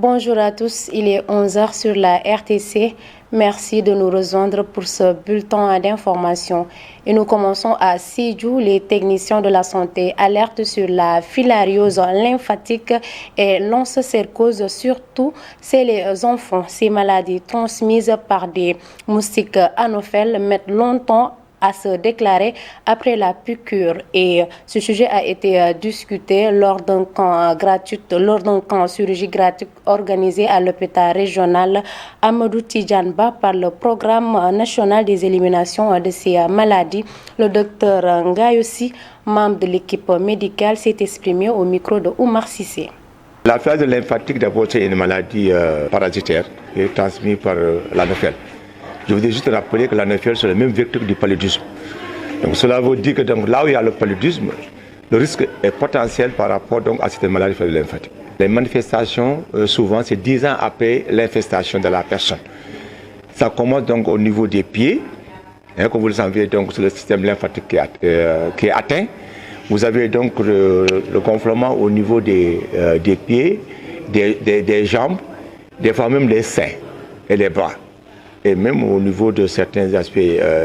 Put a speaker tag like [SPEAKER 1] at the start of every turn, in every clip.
[SPEAKER 1] Bonjour à tous, il est 11h sur la RTC. Merci de nous rejoindre pour ce bulletin d'information. Et nous commençons à Sédhiou. Les techniciens de la santé alertent sur la filariose lymphatique et l'onchocercose, surtout chez les enfants. Ces maladies transmises par des moustiques anophèles mettent longtemps à se déclarer après la piqûre, et ce sujet a été discuté lors d'un camp chirurgie gratuit organisé à l'hôpital régional Amadou Tidjane Ba par le programme national des éliminations de ces maladies. Le docteur Ngayossi, membre de l'équipe médicale, s'est exprimé au micro de Oumar Sissé.
[SPEAKER 2] La filariose lymphatique, d'abord, c'est une maladie parasitaire qui est transmise par l'anophèle. Je voudrais juste rappeler que l'anophèle, c'est le même vecteur du paludisme. Donc, cela veut dire que là où il y a le paludisme, le risque est potentiel par rapport à cette maladie lymphatique. Les manifestations, souvent, c'est 10 ans après l'infestation de la personne. Ça commence donc au niveau des pieds. Comme vous le savez, c'est le système lymphatique qui est atteint. Vous avez donc le gonflement au niveau des pieds, des jambes, des fois même des seins et des bras. Et même au niveau de certains aspects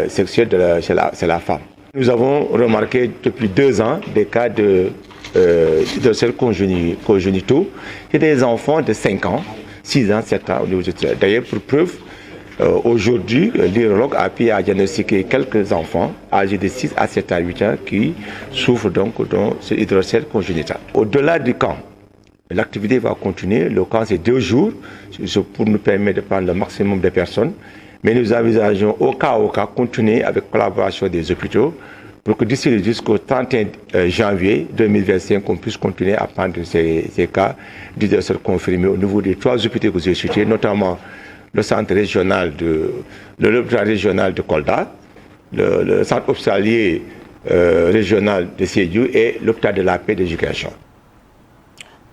[SPEAKER 2] sexuels chez la femme. Nous avons remarqué depuis 2 ans des cas d'hydrocèles congénitaux chez des enfants de 5 ans, 6 ans, 7 ans au niveau de. D'ailleurs, pour preuve, aujourd'hui, l'urologue a pu diagnostiquer quelques enfants âgés de 6 à 7 à 8 ans qui souffrent donc de ce hydrocèle congénital. Au-delà du camp, l'activité va continuer. Le camp, c'est 2 jours pour nous permettre de prendre le maximum de personnes. Mais nous envisageons au cas continuer avec collaboration des hôpitaux pour que d'ici jusqu'au 31 janvier 2025, on puisse continuer à prendre ces cas d'hydrocèle confirmés au niveau des 3 hôpitaux que j'ai cités, notamment le centre régional l'hôpital régional de Kolda, le centre hospitalier régional de Sédhiou et l'hôpital de la paix d'éducation.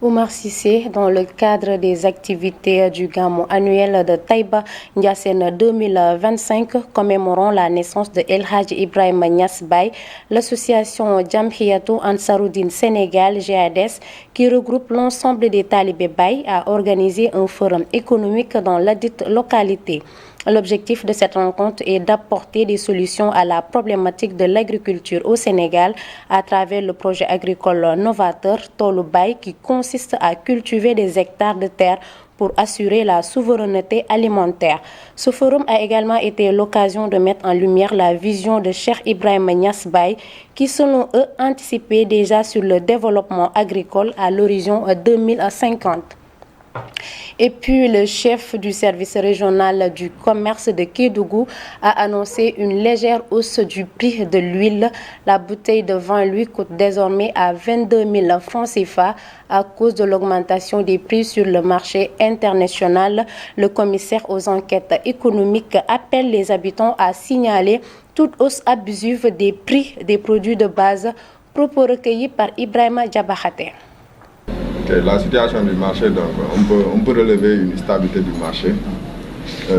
[SPEAKER 1] Oumar Sissé, dans le cadre des activités du Gamou annuel de Taïba Ndiassène 2025, commémorant la naissance de El Hadj Ibrahima Niass Baye, l'association Jamhiyatou Ansaroudine Sénégal, GADES, qui regroupe l'ensemble des talibés Baye, a organisé un forum économique dans ladite localité. L'objectif de cette rencontre est d'apporter des solutions à la problématique de l'agriculture au Sénégal à travers le projet agricole novateur Tolu Baye, qui consiste à cultiver des hectares de terre pour assurer la souveraineté alimentaire. Ce forum a également été l'occasion de mettre en lumière la vision de Cheikh Ibrahima Niass Baye, qui selon eux anticipait déjà sur le développement agricole à l'horizon 2050. Et puis, le chef du service régional du commerce de Kédougou a annoncé une légère hausse du prix de l'huile. La bouteille de vin lui coûte désormais à 22 000 francs CFA à cause de l'augmentation des prix sur le marché international. Le commissaire aux enquêtes économiques appelle les habitants à signaler toute hausse abusive des prix des produits de base. Propos recueillis par Ibrahima Diabakhate.
[SPEAKER 3] La situation du marché, donc, on peut relever une stabilité du marché,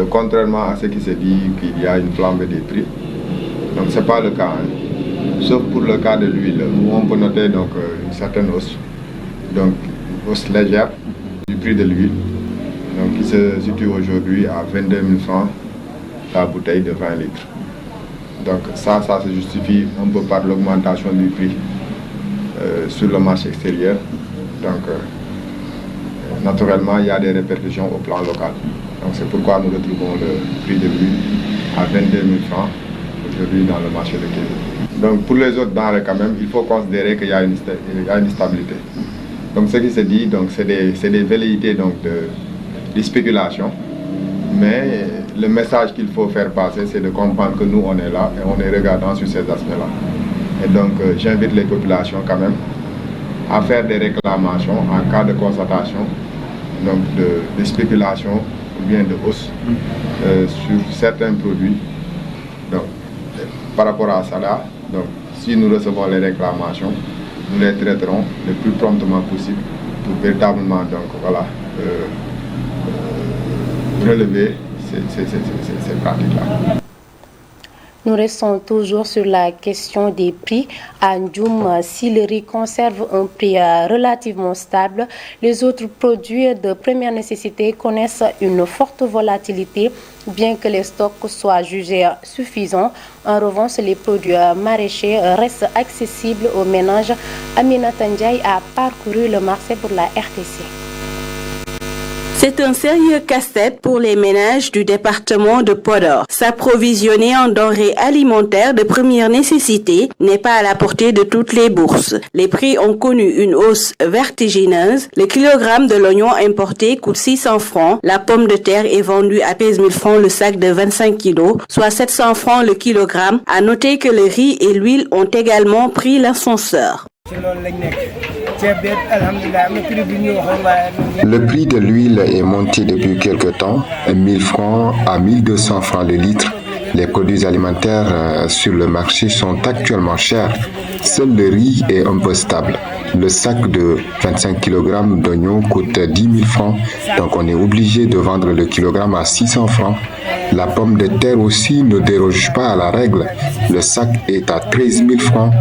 [SPEAKER 3] contrairement à ce qui se dit qu'il y a une flambée des prix. Donc ce n'est pas le cas, sauf pour le cas de l'huile, où on peut noter donc, une certaine hausse, donc hausse légère du prix de l'huile, qui se situe aujourd'hui à 22 000 francs la bouteille de 20 litres. Donc ça se justifie un peu par l'augmentation du prix sur le marché extérieur. Donc, naturellement, il y a des répercussions au plan local. Donc, c'est pourquoi nous retrouvons le prix de l'huile à 22 000 francs aujourd'hui dans le marché de Kédougou. Donc, pour les autres denrées, quand même, il faut considérer qu'il y a une stabilité. Donc, ce qui se dit, c'est des velléités de spéculation. Mais le message qu'il faut faire passer, c'est de comprendre que nous, on est là et on est regardant sur ces aspects-là. Et donc, j'invite les populations quand même à faire des réclamations en cas de constatation de spéculation ou bien de hausse sur certains produits. Donc, par rapport à cela, si nous recevons les réclamations, nous les traiterons le plus promptement possible pour véritablement relever ces pratiques-là.
[SPEAKER 1] Nous restons toujours sur la question des prix. À Ndioum, si le riz conserve un prix relativement stable, les autres produits de première nécessité connaissent une forte volatilité, bien que les stocks soient jugés suffisants. En revanche, les produits maraîchers restent accessibles aux ménages. Aminata Ndiaye a parcouru le marché pour la RTC.
[SPEAKER 4] C'est un sérieux casse-tête pour les ménages du département de Podor. S'approvisionner en denrées alimentaires de première nécessité n'est pas à la portée de toutes les bourses. Les prix ont connu une hausse vertigineuse. Le kilogramme de l'oignon importé coûte 600 francs. La pomme de terre est vendue à 13 000 francs le sac de 25 kilos, soit 700 francs le kilogramme. À noter que le riz et l'huile ont également pris l'ascenseur.
[SPEAKER 5] Le prix de l'huile est monté depuis quelque temps, 1000 francs à 1200 francs le litre. Les produits alimentaires sur le marché sont actuellement chers. Seul le riz est un peu stable. Le sac de 25 kg d'oignons coûte 10 000 francs, donc on est obligé de vendre le kilogramme à 600 francs. La pomme de terre aussi ne déroge pas à la règle. Le sac est à 13 000 francs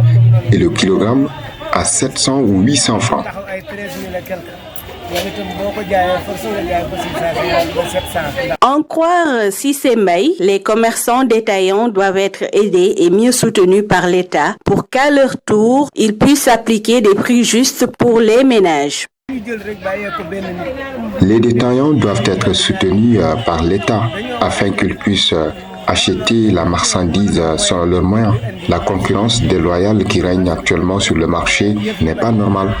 [SPEAKER 5] et le kilogramme à 700 ou 800 francs.
[SPEAKER 4] En croire Cissé Mbaye, les commerçants détaillants doivent être aidés et mieux soutenus par l'État pour qu'à leur tour, ils puissent appliquer des prix justes pour les ménages.
[SPEAKER 5] Les détaillants doivent être soutenus par l'État afin qu'ils puissent acheter la marchandise selon leurs moyens. La concurrence déloyale qui règne actuellement sur le marché n'est pas normale.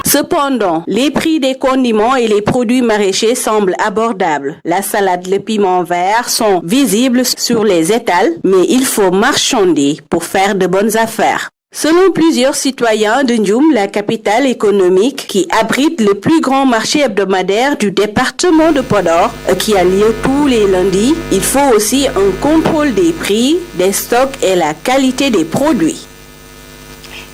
[SPEAKER 4] Cependant, les prix des condiments et les produits maraîchers semblent abordables. La salade, le piment vert sont visibles sur les étals, mais il faut marchander pour faire de bonnes affaires. Selon plusieurs citoyens de Ndioum, la capitale économique qui abrite le plus grand marché hebdomadaire du département de Podor, qui a lieu tous les lundis, il faut aussi un contrôle des prix, des stocks et la qualité des produits.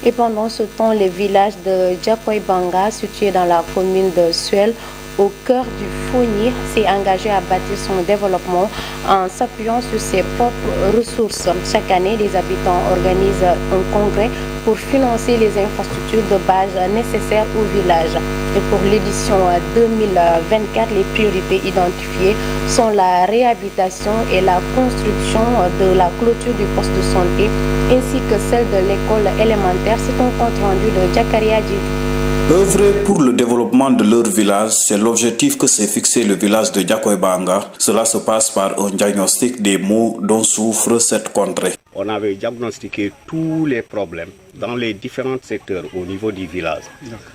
[SPEAKER 1] Et pendant ce temps, le village de Djakoibanga, situé dans la commune de Suel, au cœur du Fognir, s'est engagé à bâtir son développement en s'appuyant sur ses propres ressources. Chaque année, les habitants organisent un congrès pour financer les infrastructures de base nécessaires au village. Et pour l'édition 2024, les priorités identifiées sont la réhabilitation et la construction de la clôture du poste de santé ainsi que celle de l'école élémentaire. C'est un compte rendu de Jakaria Djivu.
[SPEAKER 6] Œuvrer pour le développement de leur village, c'est l'objectif que s'est fixé le village de Djakoibanga. Cela se passe par un diagnostic des maux dont souffre cette contrée.
[SPEAKER 7] On avait diagnostiqué tous les problèmes dans les différents secteurs au niveau du village,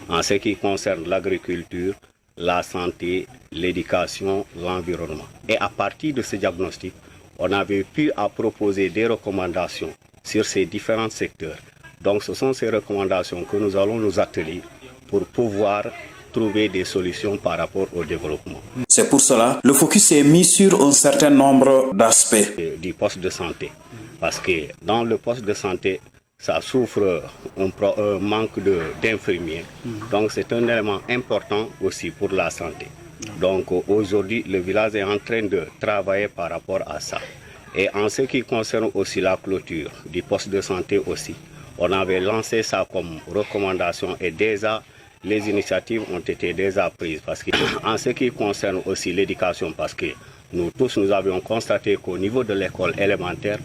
[SPEAKER 7] en ce qui concerne l'agriculture, la santé, l'éducation, l'environnement. Et à partir de ce diagnostic, on avait pu proposer des recommandations sur ces différents secteurs. Donc ce sont ces recommandations que nous allons nous atteler pour pouvoir trouver des solutions par rapport au développement.
[SPEAKER 6] C'est pour cela que le focus est mis sur un certain nombre d'aspects.
[SPEAKER 7] Du poste de santé. Parce que dans le poste de santé, ça souffre un manque d'infirmiers. Donc c'est un élément important aussi pour la santé. Donc aujourd'hui, le village est en train de travailler par rapport à ça. Et en ce qui concerne aussi la clôture du poste de santé aussi, on avait lancé ça comme recommandation et déjà les initiatives ont été déjà prises. Parce que en ce qui concerne aussi l'éducation, parce que nous tous nous avions constaté qu'au niveau de l'école élémentaire,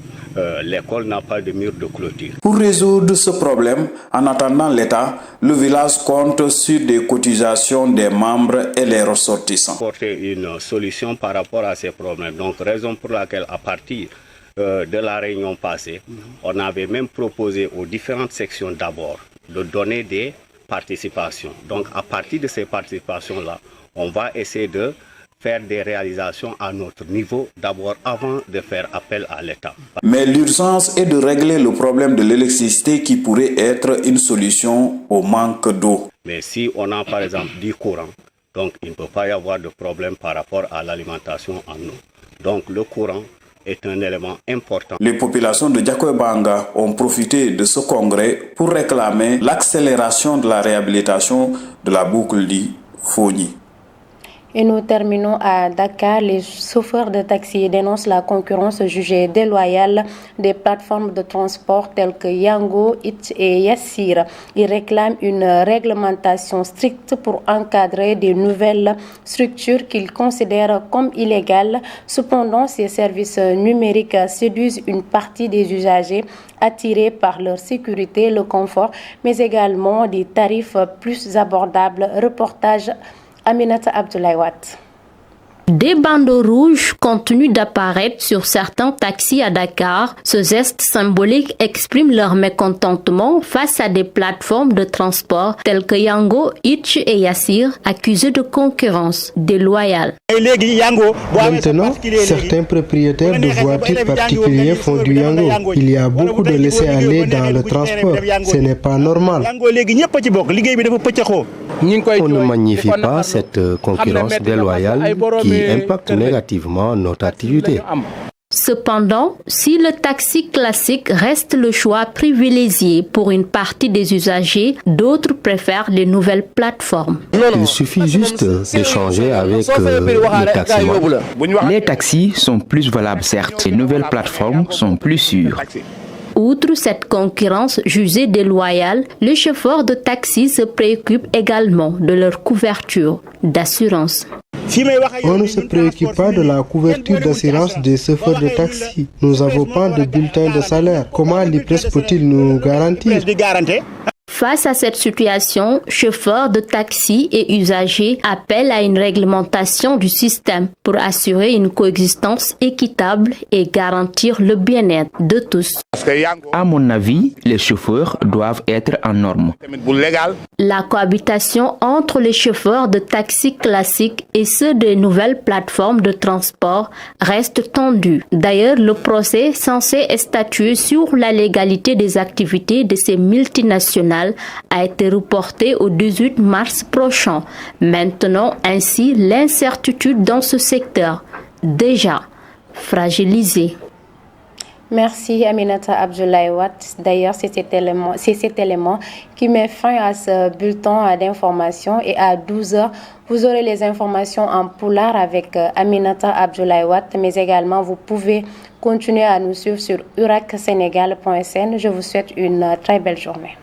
[SPEAKER 7] l'école n'a pas de mur de clôture.
[SPEAKER 6] Pour résoudre ce problème, en attendant l'État, le village compte sur des cotisations des membres et les ressortissants.
[SPEAKER 7] Porter une solution par rapport à ces problèmes. Donc raison pour laquelle à partir de la réunion passée, on avait même proposé aux différentes sections d'abord de donner des participations. Donc à partir de ces participations-là, on va essayer de faire des réalisations à notre niveau d'abord avant de faire appel à l'État.
[SPEAKER 6] Mais l'urgence est de régler le problème de l'électricité qui pourrait être une solution au manque d'eau.
[SPEAKER 7] Mais si on a par exemple du courant, donc il ne peut pas y avoir de problème par rapport à l'alimentation en eau. Donc le courant est un élément important.
[SPEAKER 6] Les populations de Djakoibanga ont profité de ce congrès pour réclamer l'accélération de la réhabilitation de la boucle du Fogny.
[SPEAKER 1] Et nous terminons à Dakar. Les chauffeurs de taxi dénoncent la concurrence jugée déloyale des plateformes de transport telles que Yango, Hitch et Yassir. Ils réclament une réglementation stricte pour encadrer des nouvelles structures qu'ils considèrent comme illégales. Cependant, ces services numériques séduisent une partie des usagers attirés par leur sécurité, le confort, mais également des tarifs plus abordables. Reportage Aminata Abdoulaye Watt.
[SPEAKER 8] Des bandeaux rouges continuent d'apparaître sur certains taxis à Dakar. Ce geste symbolique exprime leur mécontentement face à des plateformes de transport telles que Yango, Hitch et Yassir, accusées de concurrence déloyale.
[SPEAKER 9] Maintenant, certains propriétaires de voitures particulières font du Yango. Il y a beaucoup de laisser-aller dans le transport. Ce n'est pas normal.
[SPEAKER 10] On ne magnifie pas cette concurrence déloyale qui impacte négativement notre activité.
[SPEAKER 8] Cependant, si le taxi classique reste le choix privilégié pour une partie des usagers, d'autres préfèrent les nouvelles plateformes.
[SPEAKER 10] Il suffit juste d'échanger avec le taximan.
[SPEAKER 11] Les taxis sont plus valables, certes. Les nouvelles plateformes sont plus sûres.
[SPEAKER 8] Outre cette concurrence jugée déloyale, les chauffeurs de taxi se préoccupent également de leur couverture d'assurance.
[SPEAKER 9] On ne se préoccupe pas de la couverture d'assurance des chauffeurs de taxi. Nous n'avons pas de bulletin de salaire. Comment l'IPRES peut-il nous garantir?
[SPEAKER 8] Face à cette situation, chauffeurs de taxi et usagers appellent à une réglementation du système pour assurer une coexistence équitable et garantir le bien-être de tous.
[SPEAKER 11] À mon avis, les chauffeurs doivent être en norme.
[SPEAKER 8] La cohabitation entre les chauffeurs de taxi classiques et ceux des nouvelles plateformes de transport reste tendue. D'ailleurs, le procès censé statuer sur la légalité des activités de ces multinationales a été reporté au 18 mars prochain. Maintenant, ainsi, l'incertitude dans ce secteur, déjà fragilisé.
[SPEAKER 1] Merci Aminata Abdoulaye Watt. D'ailleurs, c'est cet élément qui met fin à ce bulletin d'information. Et à 12h, vous aurez les informations en poulard avec Aminata Abdoulaye Watt. Mais également, vous pouvez continuer à nous suivre sur uracsénégal.sn. Je vous souhaite une très belle journée.